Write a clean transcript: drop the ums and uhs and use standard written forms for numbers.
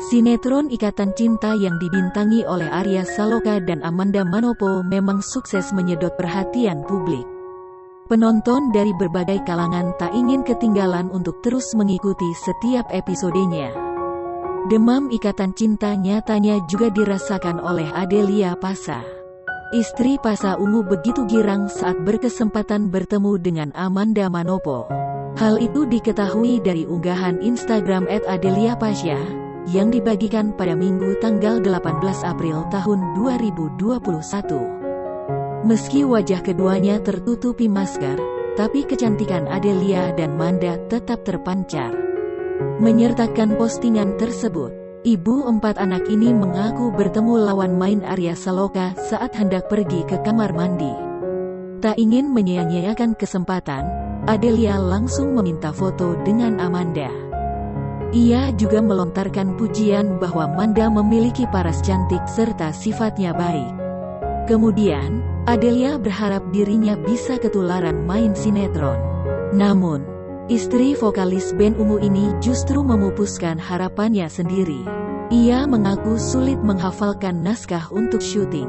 Sinetron Ikatan Cinta yang dibintangi oleh Arya Saloka dan Amanda Manopo memang sukses menyedot perhatian publik. Penonton dari berbagai kalangan tak ingin ketinggalan untuk terus mengikuti setiap episodenya. Demam Ikatan Cinta nyatanya juga dirasakan oleh Adelia Pasa. Istri Pasa Ungu begitu girang saat berkesempatan bertemu dengan Amanda Manopo. Hal itu diketahui dari unggahan Instagram @adeliapasya yang dibagikan pada Minggu tanggal 18 April tahun 2021. Meski wajah keduanya tertutupi masker, tapi kecantikan Adelia dan Manda tetap terpancar. Menyertakan postingan tersebut, ibu 4 anak ini mengaku bertemu lawan main Arya Saloka saat hendak pergi ke kamar mandi. Tak ingin menyia-nyiakan kesempatan, Adelia langsung meminta foto dengan Amanda. Ia juga melontarkan pujian bahwa Manda memiliki paras cantik serta sifatnya baik. Kemudian, Adelia berharap dirinya bisa ketularan main sinetron. Namun, istri vokalis band Ungu ini justru memupuskan harapannya sendiri. Ia mengaku sulit menghafalkan naskah untuk syuting.